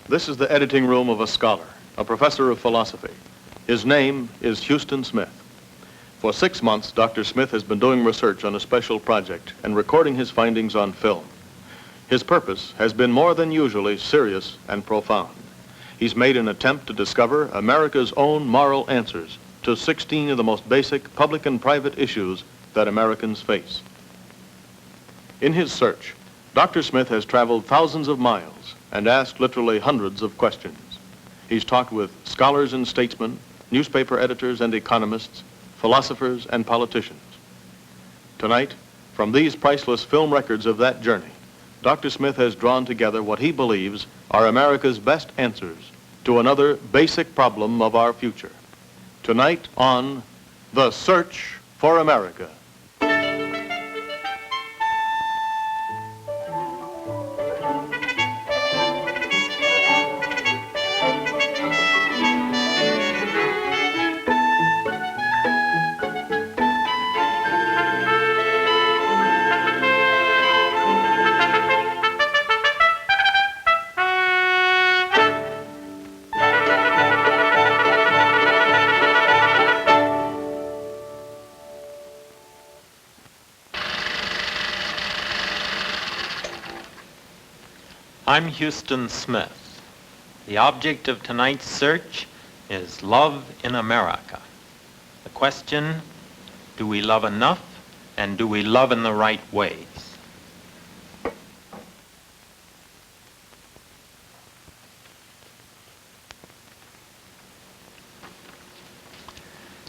This is the editing room of a scholar, a professor of philosophy. His name is Huston Smith. For 6 months, Dr. Smith has been doing research on a special project and recording his findings on film. His purpose has been more than usually serious and profound. He's made an attempt to discover America's own moral answers to 16 of the most basic public and private issues that Americans face. In his search, Dr. Smith has traveled thousands of miles and asked literally hundreds of questions. He's talked with scholars and statesmen, newspaper editors and economists, philosophers and politicians. Tonight, from these priceless film records of that journey, Dr. Smith has drawn together what he believes are America's best answers to another basic problem of our future. Tonight on The Search for America. I'm Huston Smith. The object of tonight's search is love in America. The question, do we love enough, and do we love in the right ways?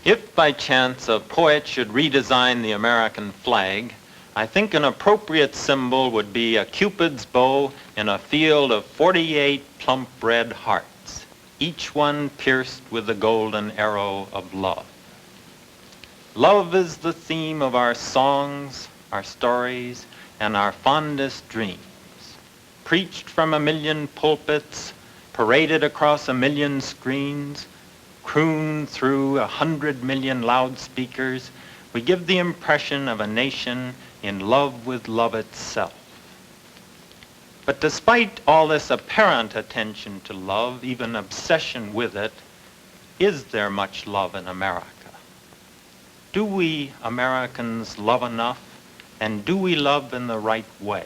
If by chance a poet should redesign the American flag, I think an appropriate symbol would be a Cupid's bow in a field of 48 plump red hearts, each one pierced with the golden arrow of love. Love is the theme of our songs, our stories, and our fondest dreams. Preached from a million pulpits, paraded across a million screens, crooned through 100 million loudspeakers, we give the impression of a nation in love with love itself. But despite all this apparent attention to love, even obsession with it, is there much love in America? Do we Americans love enough, and do we love in the right way?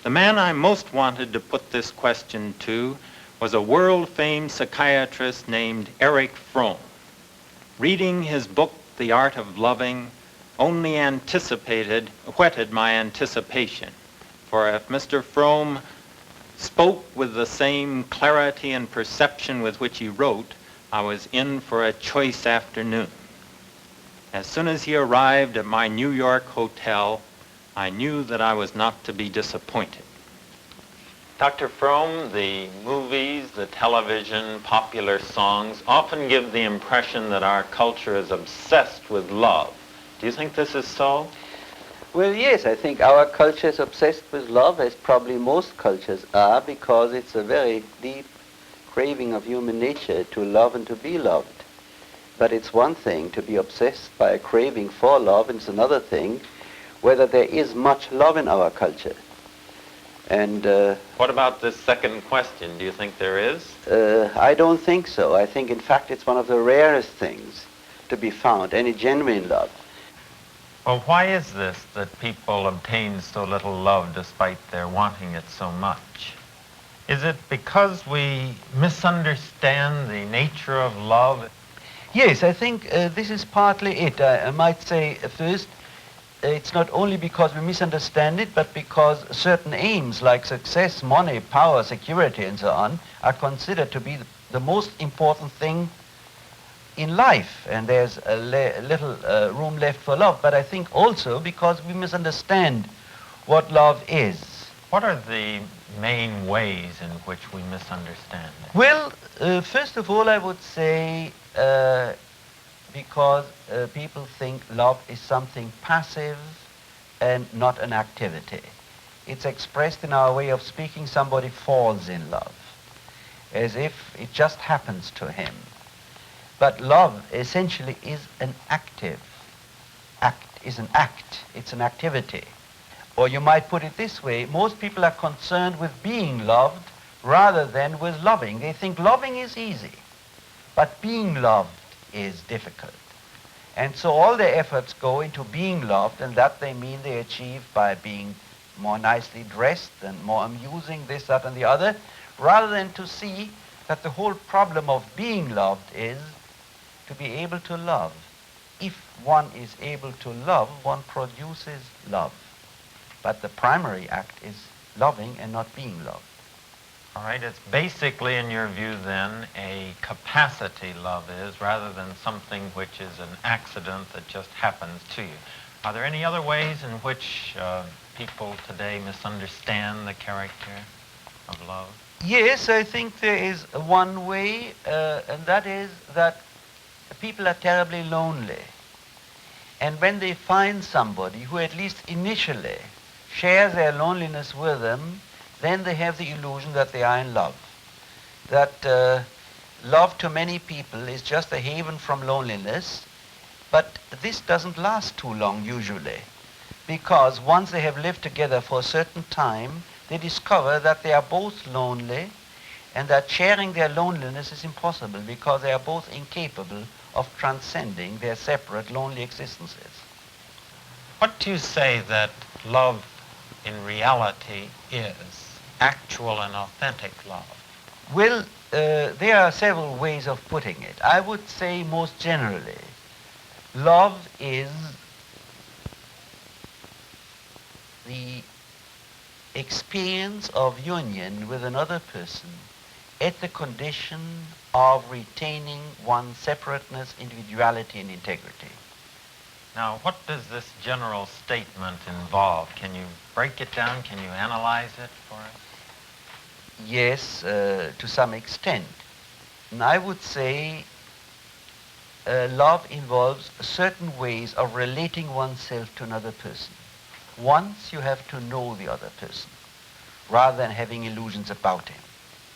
The man I most wanted to put this question to was a world-famed psychiatrist named Erich Fromm. Reading his book, The Art of Loving, only whetted my anticipation. For if Mr. Fromm spoke with the same clarity and perception with which he wrote, I was in for a choice afternoon. As soon as he arrived at my New York hotel, I knew that I was not to be disappointed. Dr. Fromm, the movies, the television, popular songs often give the impression that our culture is obsessed with love. Do you think this is so? Well, yes, I think our culture is obsessed with love, as probably most cultures are, because it's a very deep craving of human nature to love and to be loved. But it's one thing to be obsessed by a craving for love, and it's another thing whether there is much love in our culture. And what about this second question? Do you think there is? I don't think so. I think, in fact, it's one of the rarest things to be found, any genuine love. Well, why is this that people obtain so little love despite their wanting it so much? Is it because we misunderstand the nature of love? Yes, I think this is partly it. I might say first, it's not only because we misunderstand it, but because certain aims like success, money, power, security, and so on, are considered to be the most important thing in life, and there's a little room left for love. But I think also because we misunderstand what love is. What are the main ways in which we misunderstand it? Well, first of all, I would say because people think love is something passive and not an activity. It's expressed in our way of speaking. Somebody falls in love, as if it just happens to him. But love essentially is an active act, is an act, it's an activity. Or you might put it this way, most people are concerned with being loved rather than with loving. They think loving is easy, but being loved is difficult. And so all their efforts go into being loved, and that they mean they achieve by being more nicely dressed and more amusing, this, that, and the other, rather than to see that the whole problem of being loved is to be able to love. If one is able to love, one produces love. But the primary act is loving and not being loved. All right, it's basically, in your view, then, a capacity love is, rather than something which is an accident that just happens to you. Are there any other ways in which people today misunderstand the character of love? Yes, I think there is one way, and that is that people are terribly lonely. And when they find somebody who at least initially shares their loneliness with them, then they have the illusion that they are in love. That love to many people is just a haven from loneliness, but this doesn't last too long usually, because once they have lived together for a certain time, they discover that they are both lonely and that sharing their loneliness is impossible because they are both incapable of transcending their separate lonely existences. What do you say that love in reality is? Actual and authentic love? Well, there are several ways of putting it. I would say most generally, love is the experience of union with another person at the condition of retaining one's separateness, individuality, and integrity. Now, what does this general statement involve? Can you break it down? Can you analyze it for us? Yes, to some extent. And I would say love involves certain ways of relating oneself to another person. Once you have to know the other person, rather than having illusions about him.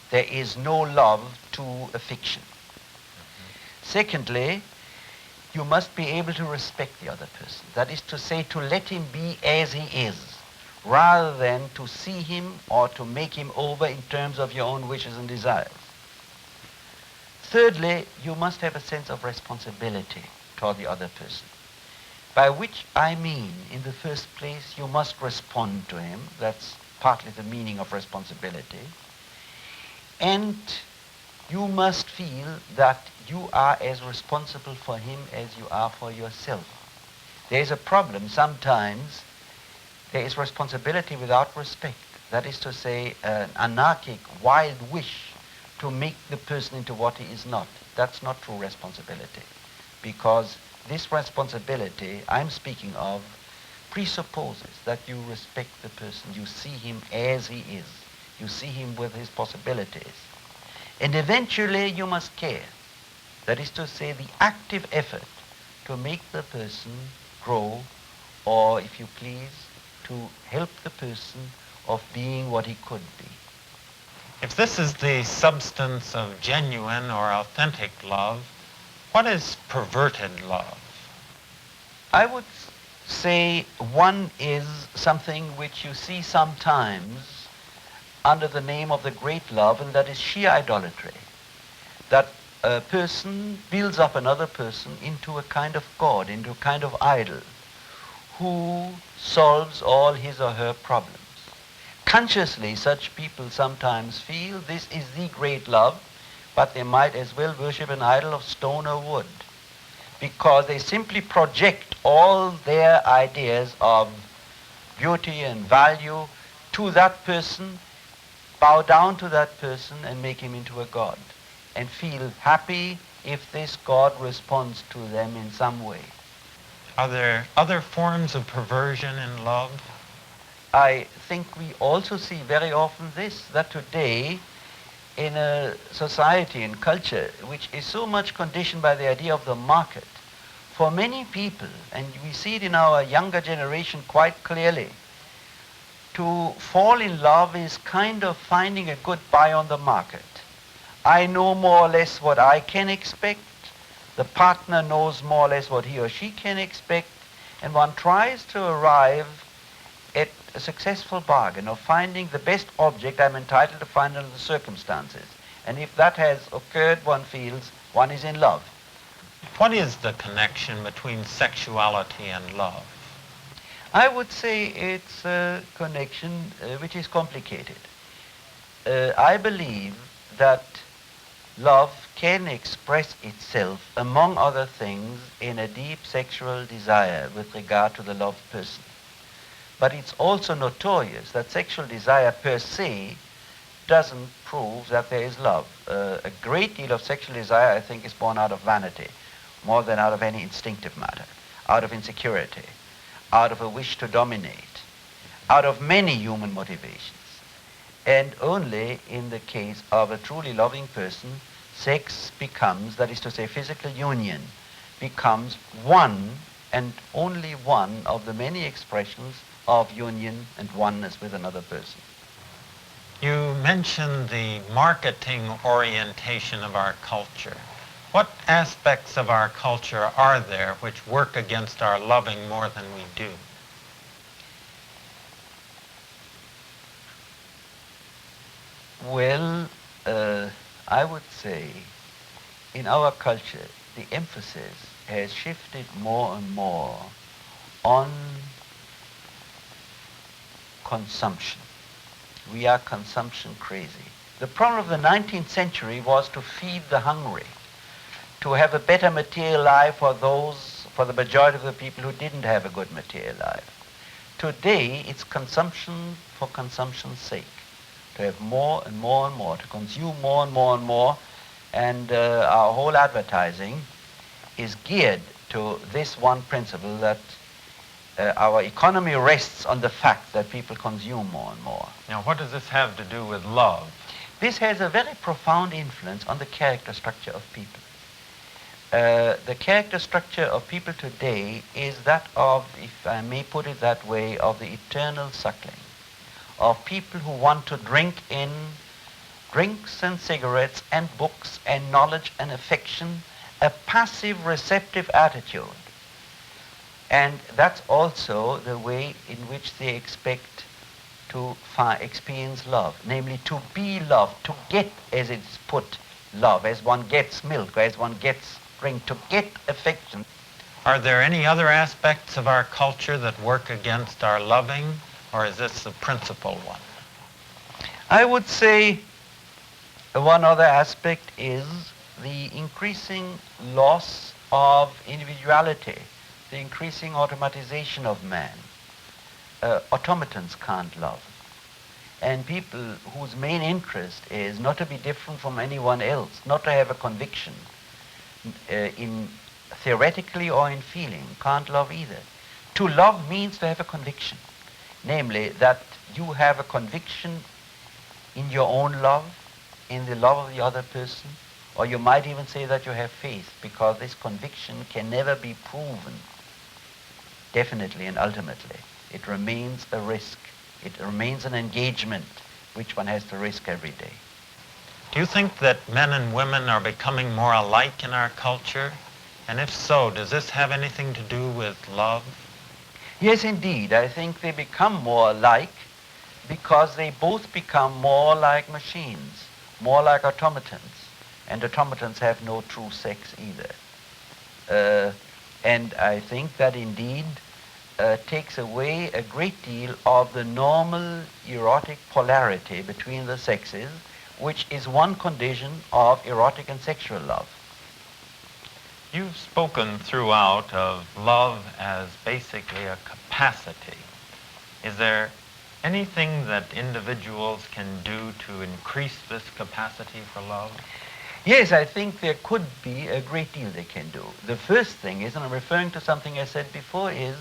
There is no love to a fiction. Secondly, you must be able to respect the other person. That is to say, to let him be as he is, rather than to see him or to make him over in terms of your own wishes and desires. Thirdly, you must have a sense of responsibility toward the other person, by which I mean, in the first place, you must respond to him. That's partly the meaning of responsibility. And you must feel that you are as responsible for him as you are for yourself. There is a problem. Sometimes there is responsibility without respect. That is to say, an anarchic, wild wish to make the person into what he is not. That's not true responsibility, because this responsibility I'm speaking of presupposes that you respect the person. You see him as he is. You see him with his possibilities. And eventually you must care. That is to say, the active effort to make the person grow, or if you please, to help the person of being what he could be. If this is the substance of genuine or authentic love, what is perverted love? I would say one is something which you see sometimes under the name of the great love, and that is sheer idolatry. That a person builds up another person into a kind of god, into a kind of idol, who solves all his or her problems. Consciously, such people sometimes feel this is the great love, but they might as well worship an idol of stone or wood, because they simply project all their ideas of beauty and value to that person, bow down to that person and make him into a god, and feel happy if this god responds to them in some way. Are there other forms of perversion in love? I think we also see very often this, that today in a society and culture which is so much conditioned by the idea of the market, for many people, and we see it in our younger generation quite clearly, to fall in love is kind of finding a good buy on the market. I know more or less what I can expect. The partner knows more or less what he or she can expect. And one tries to arrive at a successful bargain of finding the best object I'm entitled to find under the circumstances. And if that has occurred, one feels one is in love. What is the connection between sexuality and love? I would say it's a connection which is complicated. I believe that love can express itself, among other things, in a deep sexual desire with regard to the loved person. But it's also notorious that sexual desire per se doesn't prove that there is love. A great deal of sexual desire, I think, is born out of vanity, more than out of any instinctive matter, out of insecurity, out of a wish to dominate, out of many human motivations. And only in the case of a truly loving person, sex becomes, that is to say, physical union, becomes one and only one of the many expressions of union and oneness with another person. You mentioned the marketing orientation of our culture. What aspects of our culture are there which work against our loving more than we do? Well, I would say in our culture, the emphasis has shifted more and more on consumption. We are consumption crazy. The problem of the 19th century was to feed the hungry, to have a better material life for the majority of the people who didn't have a good material life. Today, it's consumption for consumption's sake, to have more and more and more, to consume more and more and more, and our whole advertising is geared to this one principle, that our economy rests on the fact that people consume more and more. Now, what does this have to do with love? This has a very profound influence on the character structure of people. The character structure of people today is that of, if I may put it that way, of the eternal suckling, of people who want to drink in drinks and cigarettes and books and knowledge and affection, a passive receptive attitude. And that's also the way in which they expect to experience love, namely to be loved, to get, as it's put, love, as one gets milk, or as one gets drink, to get affection. Are there any other aspects of our culture that work against our loving, or is this the principal one? I would say one other aspect is the increasing loss of individuality, the increasing automatization of man. Automatons can't love. And people whose main interest is not to be different from anyone else, not to have a conviction, in theoretically or in feeling, can't love either. To love means to have a conviction, namely that you have a conviction in your own love, in the love of the other person, or you might even say that you have faith, because this conviction can never be proven definitely and ultimately. It remains a risk. It remains an engagement which one has to risk every day. Do you think that men and women are becoming more alike in our culture? And if so, does this have anything to do with love? Yes, indeed. I think they become more alike because they both become more like machines, more like automatons. And automatons have no true sex either. And I think that indeed takes away a great deal of the normal erotic polarity between the sexes, which is one condition of erotic and sexual love. You've spoken throughout of love as basically a capacity. Is there anything that individuals can do to increase this capacity for love? Yes, I think there could be a great deal they can do. The first thing is, and I'm referring to something I said before, is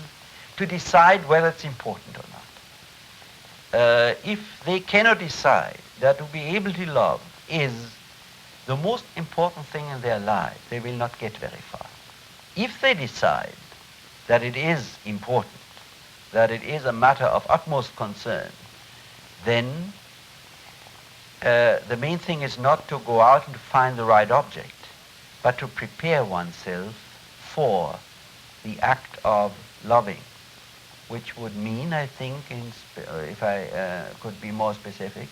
to decide whether it's important or not. If they cannot decide that to be able to love is the most important thing in their life, they will not get very far. If they decide that it is important, that it is a matter of utmost concern, then the main thing is not to go out and to find the right object, but to prepare oneself for the act of loving. which would mean, I think, if I could be more specific,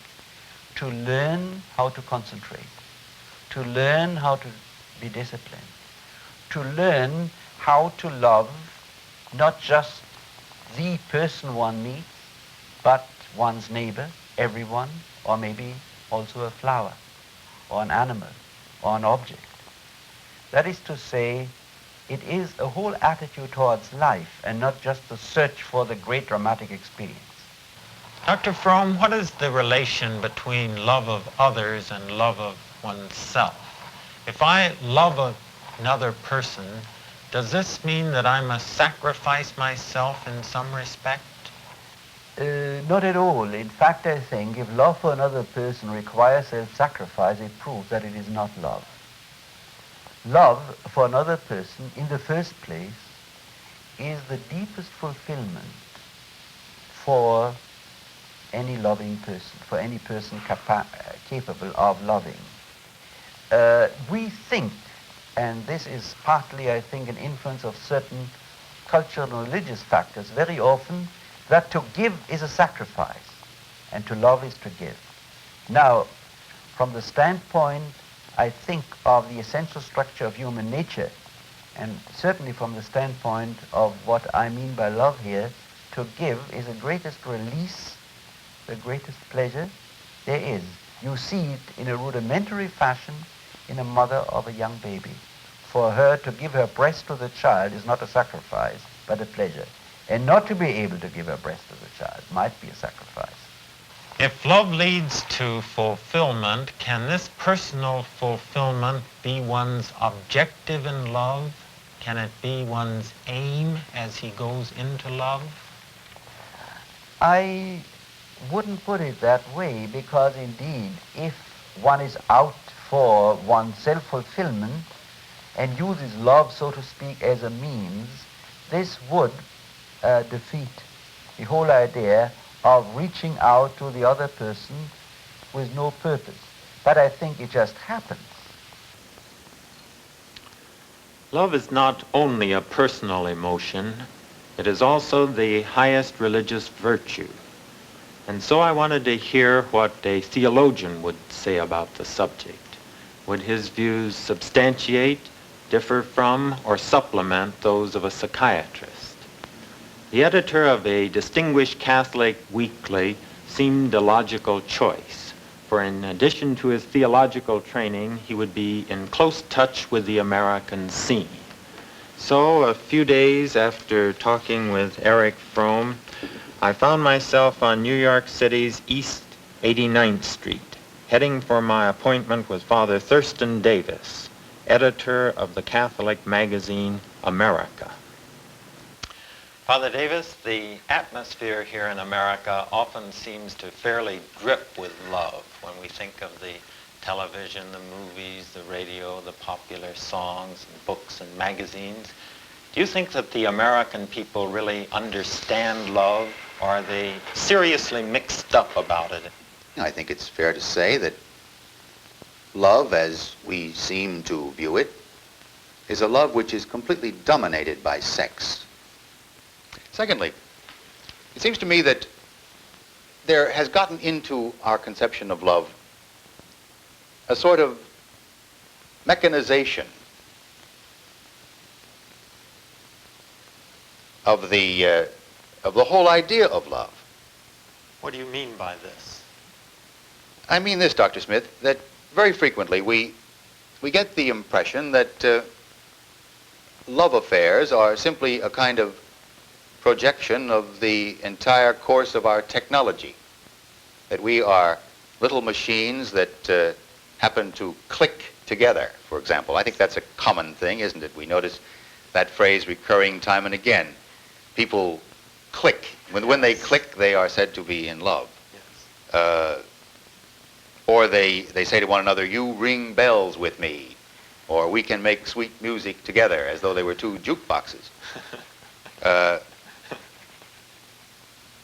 to learn how to concentrate, to learn how to be disciplined, to learn how to love not just the person one meets, but one's neighbor, everyone, or maybe also a flower, or an animal, or an object. That is to say, it is a whole attitude towards life and not just the search for the great dramatic experience. Dr. Fromm, what is the relation between love of others and love of oneself? If I love another person, does this mean that I must sacrifice myself in some respect? Not at all. In fact, I think if love for another person requires self-sacrifice, it proves that it is not love. Love for another person, in the first place, is the deepest fulfillment for any loving person, for any person capable of loving. We think, and this is partly, I think, an influence of certain cultural and religious factors, very often, that to give is a sacrifice, and to love is to give. Now, from the standpoint, I think, of the essential structure of human nature, and certainly from the standpoint of what I mean by love here, to give is the greatest release, the greatest pleasure there is. You see it in a rudimentary fashion in a mother of a young baby. For her to give her breast to the child is not a sacrifice, but a pleasure. And not to be able to give her breast to the child might be a sacrifice. If love leads to fulfillment, can this personal fulfillment be one's objective in love? Can it be one's aim as he goes into love? I wouldn't put it that way, because indeed, if one is out for one's self-fulfillment and uses love, so to speak, as a means, this would defeat the whole idea of reaching out to the other person with no purpose. But I think it just happens. Love is not only a personal emotion, it is also the highest religious virtue. And so I wanted to hear what a theologian would say about the subject. Would his views substantiate, differ from, or supplement those of a psychiatrist? The editor of a distinguished Catholic weekly seemed a logical choice, for in addition to his theological training, he would be in close touch with the American scene. So a few days after talking with Erich Fromm, I found myself on New York City's East 89th Street, heading for my appointment with Father Thurston Davis, editor of the Catholic magazine America. Father Davis, the atmosphere here in America often seems to fairly drip with love when we think of the television, the movies, the radio, the popular songs and books and magazines. Do you think that the American people really understand love, or are they seriously mixed up about it? I think it's fair to say that love, as we seem to view it, is a love which is completely dominated by sex. Secondly, it seems to me that there has gotten into our conception of love a sort of mechanization of the whole idea of love. What do you mean by this? I mean this, Dr. Smith, that very frequently we get the impression that love affairs are simply a kind of projection of the entire course of our technology, that we are little machines that happen to click together, for example. I think that's a common thing, isn't it? We notice that phrase recurring time and again. People click. When they click, they are said to be in love. Yes. Or they say to one another, "You ring bells with me," or "We can make sweet music together," as though they were two jukeboxes.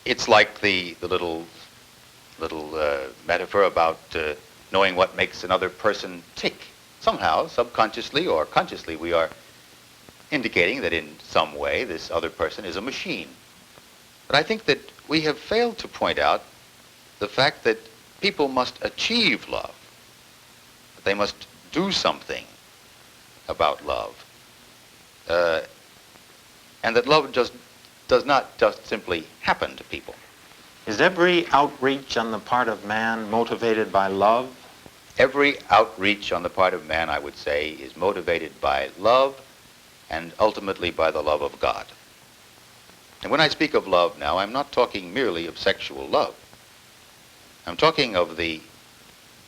It's like the little metaphor about knowing what makes another person tick. Somehow, subconsciously or consciously, we are indicating that in some way this other person is a machine. But I think that we have failed to point out the fact that people must achieve love, that they must do something about love, and that love just does not just simply happen to people. Is every outreach on the part of man motivated by love? Every outreach on the part of man, I would say, is motivated by love and ultimately by the love of God. And when I speak of love now, I'm not talking merely of sexual love. I'm talking of the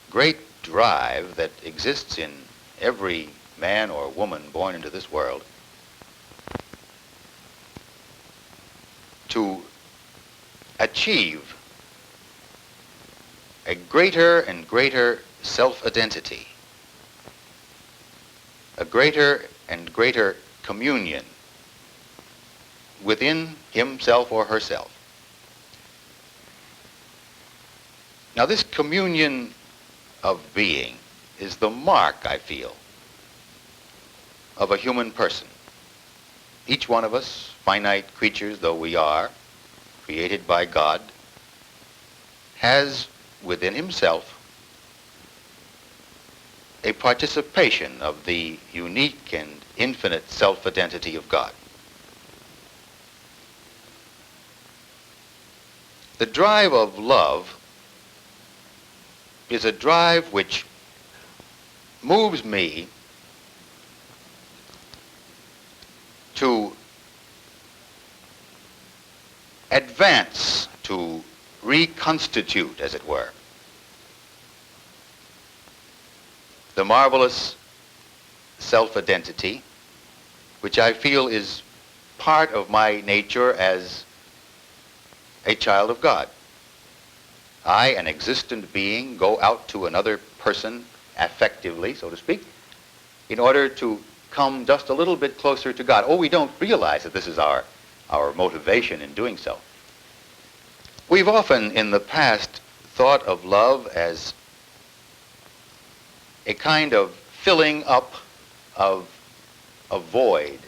great drive that exists in every man or woman born into this world to achieve a greater and greater self-identity, a greater and greater communion within himself or herself. Now, this communion of being is the mark, I feel, of a human person. Each one of us, finite creatures though we are, created by God, has within himself a participation of the unique and infinite self-identity of God. The drive of love is a drive which moves me to advance, to reconstitute, as it were, the marvelous self-identity, which I feel is part of my nature as a child of God. I, an existent being, go out to another person affectively, so to speak, in order to come just a little bit closer to God. Oh, we don't realize that this is our motivation in doing so. We've often in the past thought of love as a kind of filling up of a void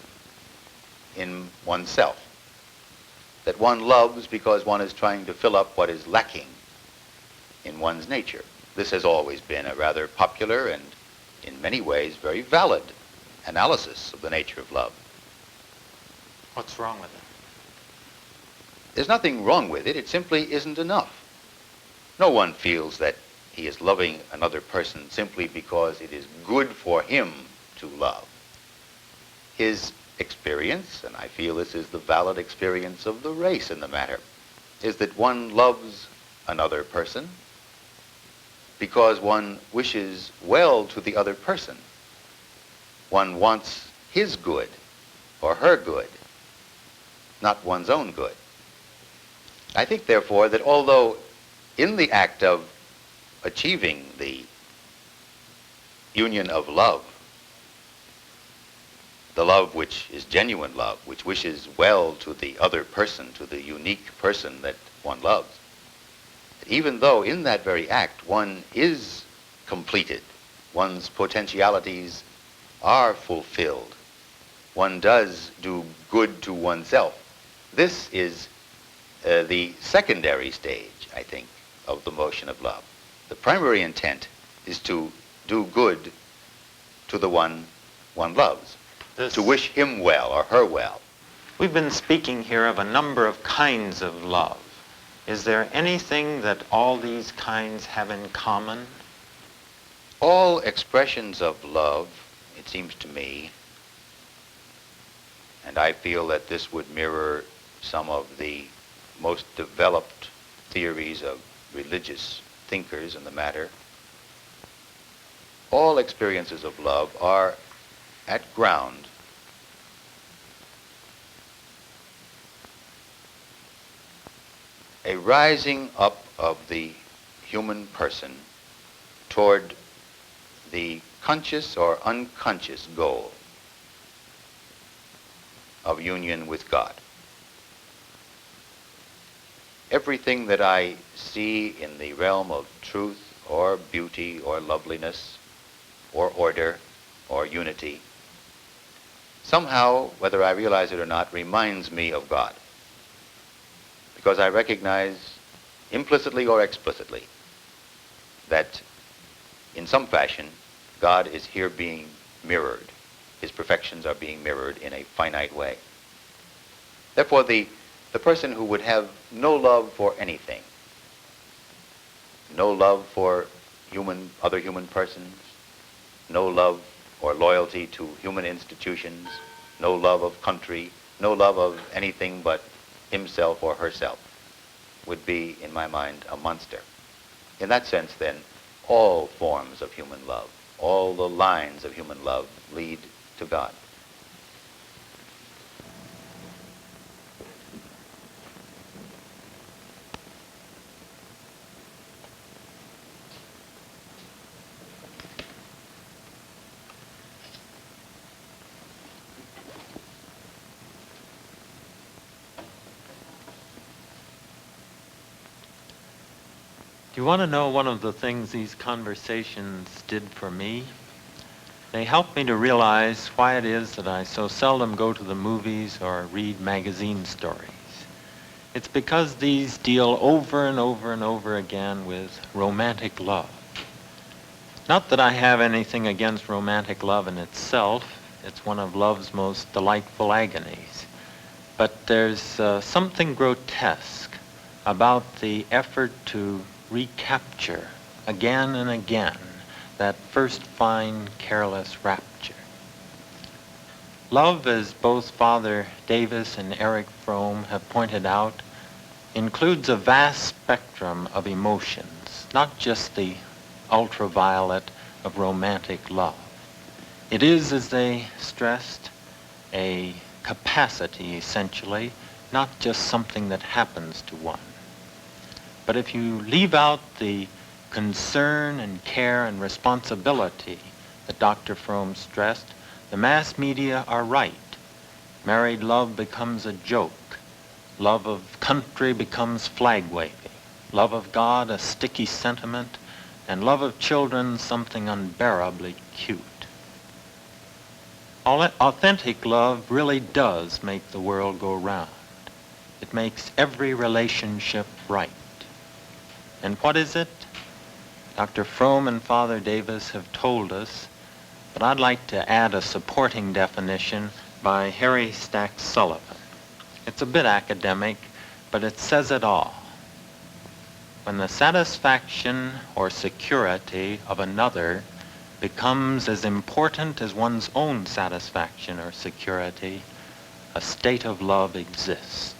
in oneself, that one loves because one is trying to fill up what is lacking in one's nature. This has always been a rather popular and in many ways very valid analysis of the nature of love. What's wrong with it? There's nothing wrong with it. It simply isn't enough. No one feels that he is loving another person simply because it is good for him to love. His experience, and I feel this is the valid experience of the race in the matter, is that one loves another person because one wishes well to the other person. One wants his good or her good, not one's own good. I think, therefore, that although in the act of achieving the union of love, the love which is genuine love, which wishes well to the other person, to the unique person that one loves, even though in that very act one is completed, one's potentialities are fulfilled, one does do good to oneself, this is the secondary stage, I think, of the motion of love. The primary intent is to do good to the one one loves, to wish him well or her well. We've been speaking here of a number of kinds of love. Is there anything that all these kinds have in common? All expressions of love, it seems to me, and I feel that this would mirror some of the most developed theories of religious thinkers in the matter, all experiences of love are at ground a rising up of the human person toward the conscious or unconscious goal of union with God. Everything that I see in the realm of truth or beauty or loveliness or order or unity somehow, whether I realize it or not, reminds me of God. because I recognize implicitly or explicitly that in some fashion God is here being mirrored. His perfections are being mirrored in a finite way. Therefore, the person who would have no love for anything, no love for other human persons, no love or loyalty to human institutions, no love of country, no love of anything but himself or herself, would be, in my mind, a monster. In that sense, then, all forms of human love, all the lines of human love lead to God. Do you want to know one of the things these conversations did for me? They helped me to realize why it is that I so seldom go to the movies or read magazine stories. It's because these deal over and over and over again with romantic love. Not that I have anything against romantic love in itself. It's one of love's most delightful agonies. But there's something grotesque about the effort to recapture again and again that first fine, careless rapture. Love, as both Father Davis and Erich Fromm have pointed out, includes a vast spectrum of emotions, not just the ultraviolet of romantic love. It is, as they stressed, a capacity, essentially, not just something that happens to one. But if you leave out the concern and care and responsibility that Dr. Fromm stressed, the mass media are right. Married love becomes a joke. Love of country becomes flag-waving. Love of God a sticky sentiment, and love of children something unbearably cute. Authentic love really does make the world go round. It makes every relationship right. And what is it? Dr. Fromm and Father Davis have told us, but I'd like to add a supporting definition by Harry Stack Sullivan. It's a bit academic, but it says it all. When the satisfaction or security of another becomes as important as one's own satisfaction or security, a state of love exists.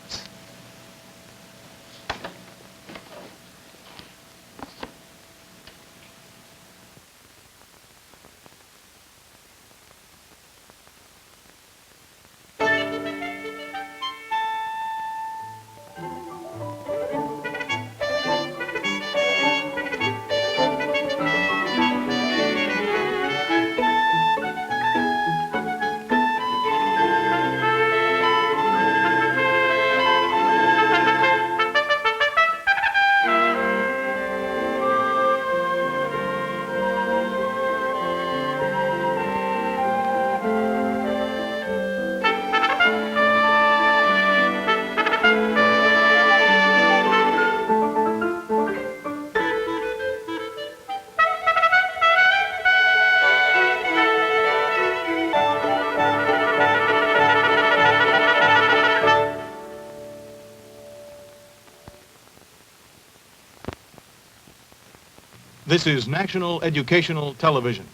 This is National Educational Television.